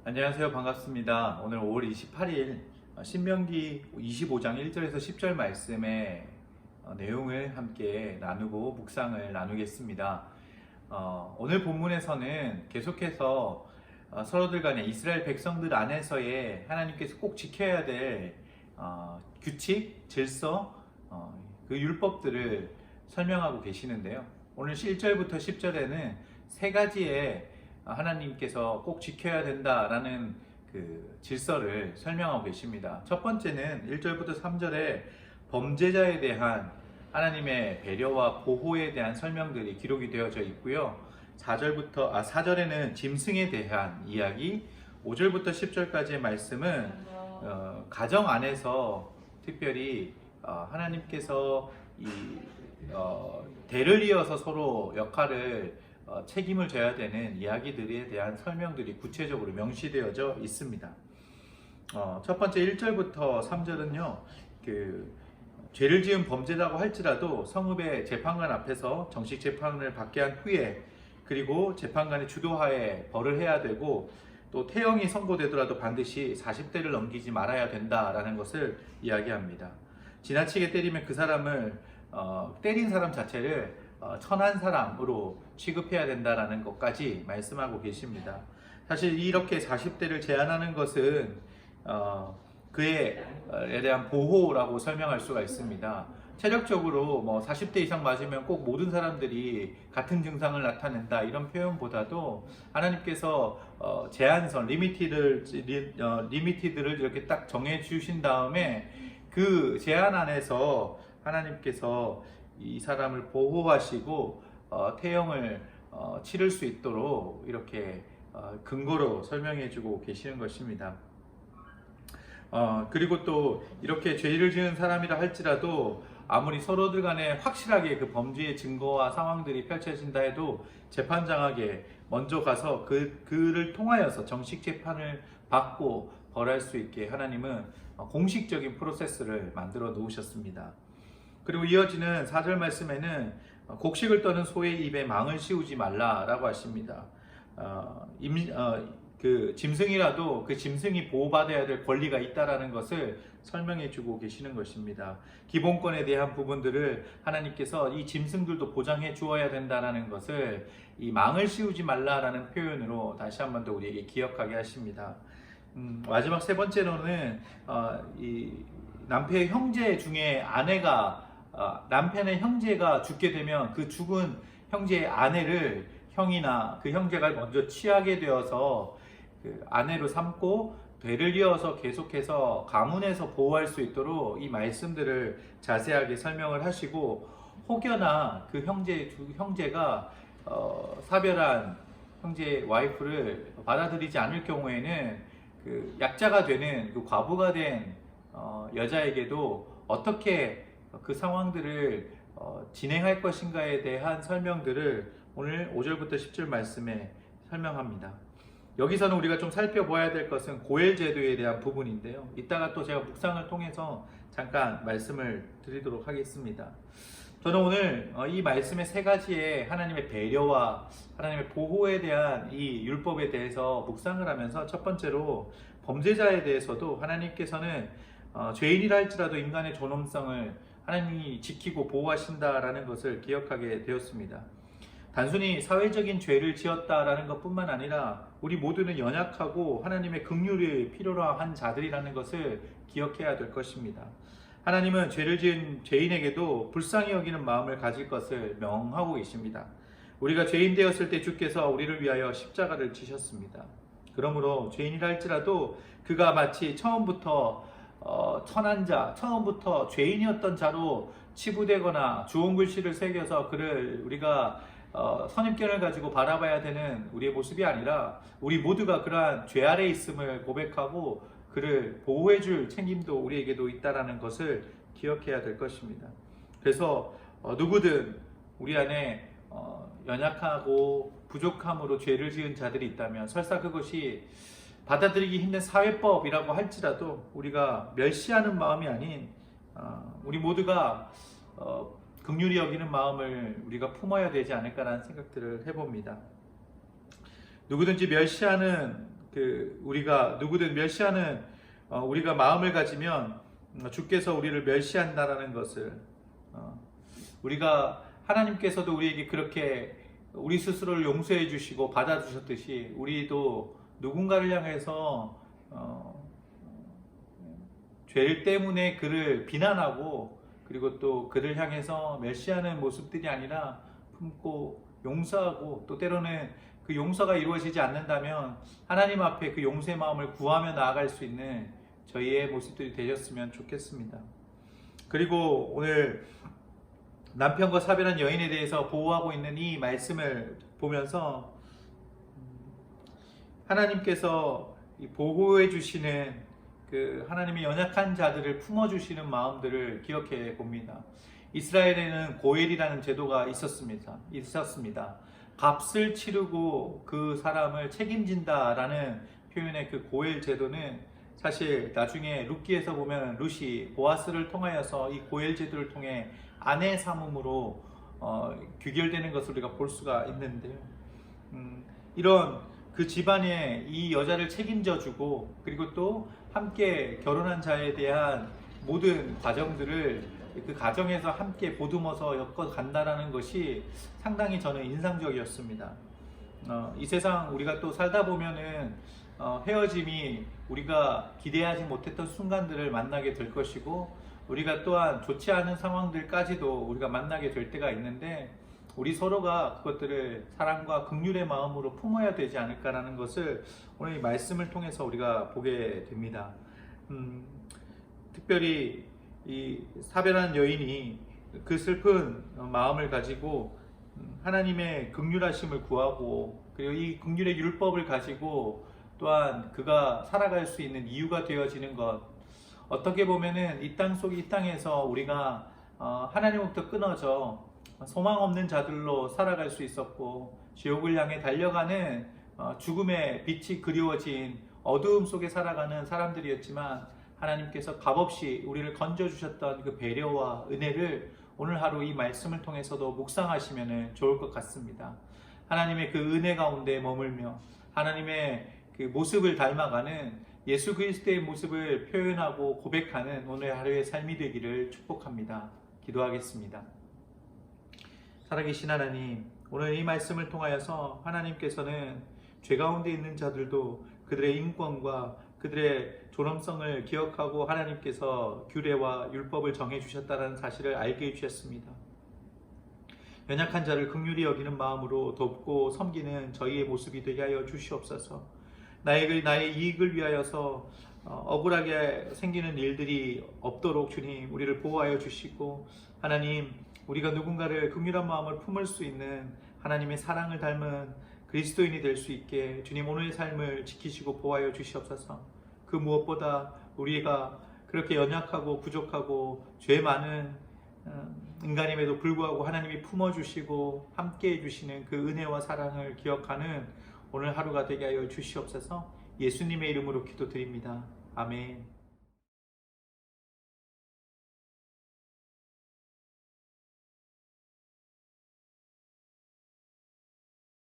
안녕하세요. 반갑습니다. 오늘 5월 28일 신명기 25장 1절에서 10절 말씀의 내용을 함께 나누고 묵상을 나누겠습니다. 오늘 본문에서는 계속해서 서로들 간에 이스라엘 백성들 안에서의 하나님께서 꼭 지켜야 될 규칙, 질서, 그 율법들을 설명하고 계시는데요. 오늘 1절부터 10절에는 세 가지의 하나님께서 꼭 지켜야 된다라는 그 질서를 설명하고 계십니다. 첫 번째는 1절부터 3절에 범죄자에 대한 하나님의 배려와 보호에 대한 설명들이 기록이 되어져 있고요. 4절에는 짐승에 대한 이야기, 5절부터 10절까지의 말씀은 가정 안에서 특별히 하나님께서 대를 이어서 서로 역할을 책임을 져야 되는 이야기들에 대한 설명들이 구체적으로 명시되어져 있습니다. 첫 번째 1절부터 3절은요, 죄를 지은 범죄라고 할지라도 성읍의 재판관 앞에서 정식 재판을 받게 한 후에, 그리고 재판관의 주도하에 벌을 해야 되고, 또 태형이 선고되더라도 반드시 40대를 넘기지 말아야 된다라는 것을 이야기합니다. 지나치게 때리면 그 사람을 때린 사람 자체를 천한 사람으로 취급해야 된다라는 것까지 말씀하고 계십니다. 사실 이렇게 40대를 제한하는 것은 그에 대한 보호라고 설명할 수가 있습니다. 체력적으로 40대 이상 맞으면 꼭 모든 사람들이 같은 증상을 나타낸다 이런 표현보다도 하나님께서 제한선, 리미티드를 이렇게 딱 정해 주신 다음에 그 제한 안에서 하나님께서 이 사람을 보호하시고 태형을 치를 수 있도록 이렇게 근거로 설명해 주고 계시는 것입니다. 그리고 또 이렇게 죄를 지은 사람이라 할지라도 아무리 서로들 간에 확실하게 그 범죄의 증거와 상황들이 펼쳐진다 해도 재판장에게 먼저 가서 그를 통하여서 정식 재판을 받고 벌할 수 있게 하나님은 공식적인 프로세스를 만들어 놓으셨습니다. 그리고 이어지는 4절 말씀에는 곡식을 떠는 소의 입에 망을 씌우지 말라라고 하십니다. 그 짐승이라도 그 짐승이 보호받아야 될 권리가 있다라는 것을 설명해 주고 계시는 것입니다. 기본권에 대한 부분들을 하나님께서 이 짐승들도 보장해 주어야 된다라는 것을 이 망을 씌우지 말라라는 표현으로 다시 한 번 더 우리에게 기억하게 하십니다. 마지막 세 번째로는 이 남편의 형제 중에 남편의 형제가 죽게 되면 그 죽은 형제의 아내를 형이나 그 형제가 먼저 취하게 되어서 그 아내로 삼고 되를 이어서 계속해서 가문에서 보호할 수 있도록 이 말씀들을 자세하게 설명을 하시고, 혹여나 그 형제가 사별한 형제의 와이프를 받아들이지 않을 경우에는 그 약자가 되는 그 과부가 된 여자에게도 어떻게 그 상황들을 진행할 것인가에 대한 설명들을 오늘 5절부터 10절 말씀에 설명합니다. 여기서는 우리가 좀 살펴봐야 될 것은 고엘 제도에 대한 부분인데요. 이따가 또 제가 묵상을 통해서 잠깐 말씀을 드리도록 하겠습니다. 저는 오늘 이 말씀의 세 가지의 하나님의 배려와 하나님의 보호에 대한 이 율법에 대해서 묵상을 하면서, 첫 번째로 범죄자에 대해서도 하나님께서는 죄인이라 할지라도 인간의 존엄성을 하나님이 지키고 보호하신다라는 것을 기억하게 되었습니다. 단순히 사회적인 죄를 지었다라는 것뿐만 아니라 우리 모두는 연약하고 하나님의 긍휼이 필요로 한 자들이라는 것을 기억해야 될 것입니다. 하나님은 죄를 지은 죄인에게도 불쌍히 여기는 마음을 가질 것을 명하고 계십니다. 우리가 죄인 되었을 때 주께서 우리를 위하여 십자가를 지셨습니다. 그러므로 죄인이라 할지라도 그가 마치 처음부터 천한 자, 처음부터 죄인이었던 자로 치부되거나 좋은 글씨를 새겨서 그를 우리가 선입견을 가지고 바라봐야 되는 우리의 모습이 아니라, 우리 모두가 그러한 죄 아래 있음을 고백하고 그를 보호해 줄 책임도 우리에게도 있다라는 것을 기억해야 될 것입니다. 그래서 누구든 우리 안에 연약하고 부족함으로 죄를 지은 자들이 있다면, 설사 그것이 받아들이기 힘든 사회법이라고 할지라도 우리가 멸시하는 마음이 아닌 우리 모두가 긍휼히 여기는 마음을 우리가 품어야 되지 않을까라는 생각들을 해봅니다. 누구든지 멸시하는 우리가 누구든 멸시하는 우리가 마음을 가지면 주께서 우리를 멸시한다라는 것을 우리가 하나님께서도 우리에게 그렇게 우리 스스로를 용서해 주시고 받아주셨듯이 우리도 누군가를 향해서 죄 때문에 그를 비난하고 그리고 또 그를 향해서 멸시하는 모습들이 아니라 품고 용서하고 또 때로는 그 용서가 이루어지지 않는다면 하나님 앞에 그 용서의 마음을 구하며 나아갈 수 있는 저희의 모습들이 되셨으면 좋겠습니다. 그리고 오늘 남편과 사별한 여인에 대해서 보호하고 있는 이 말씀을 보면서 하나님께서 보호해 주시는 그 하나님의 연약한 자들을 품어주시는 마음들을 기억해 봅니다. 이스라엘에는 고엘이라는 제도가 있었습니다. 값을 치르고 그 사람을 책임진다라는 표현의 그 고엘 제도는 사실 나중에 룻기에서 보면 룻이 보아스를 통하여서 이 고엘 제도를 통해 아내 삼음으로 귀결되는 것을 우리가 볼 수가 있는데요. 이런 그 집안에 이 여자를 책임져주고 그리고 또 함께 결혼한 자에 대한 모든 과정들을 그 가정에서 함께 보듬어서 엮어간다라는 것이 상당히 저는 인상적이었습니다. 이 세상 우리가 또 살다 보면은 헤어짐이 우리가 기대하지 못했던 순간들을 만나게 될 것이고 우리가 또한 좋지 않은 상황들까지도 우리가 만나게 될 때가 있는데 우리 서로가 그것들을 사랑과 긍휼의 마음으로 품어야 되지 않을까라는 것을 오늘 이 말씀을 통해서 우리가 보게 됩니다. 특별히 이 사별한 여인이 그 슬픈 마음을 가지고 하나님의 긍휼하심을 구하고 그리고 이 긍휼의 율법을 가지고 또한 그가 살아갈 수 있는 이유가 되어지는 것, 어떻게 보면은 이 땅에서 우리가 하나님으로부터 끊어져 소망 없는 자들로 살아갈 수 있었고 지옥을 향해 달려가는 죽음의 빛이 그리워진 어두움 속에 살아가는 사람들이었지만 하나님께서 값없이 우리를 건져주셨던 그 배려와 은혜를 오늘 하루 이 말씀을 통해서도 묵상하시면 좋을 것 같습니다. 하나님의 그 은혜 가운데 머물며 하나님의 그 모습을 닮아가는 예수 그리스도의 모습을 표현하고 고백하는 오늘 하루의 삶이 되기를 축복합니다. 기도하겠습니다. 살아계신 하나님, 오늘 이 말씀을 통하여서 하나님께서는 죄 가운데 있는 자들도 그들의 인권과 그들의 존엄성을 기억하고 하나님께서 규례와 율법을 정해주셨다는 사실을 알게 해주셨습니다. 연약한 자를 긍휼히 여기는 마음으로 돕고 섬기는 저희의 모습이 되게 하여 주시옵소서. 나의 이익을 위하여서 억울하게 생기는 일들이 없도록 주님 우리를 보호하여 주시고 하나님 우리가 누군가를 긍휼한 마음을 품을 수 있는 하나님의 사랑을 닮은 그리스도인이 될 수 있게 주님 오늘의 삶을 지키시고 보호하여 주시옵소서. 그 무엇보다 우리가 그렇게 연약하고 부족하고 죄 많은 인간임에도 불구하고 하나님이 품어주시고 함께해 주시는 그 은혜와 사랑을 기억하는 오늘 하루가 되게 하여 주시옵소서. 예수님의 이름으로 기도드립니다. 아멘.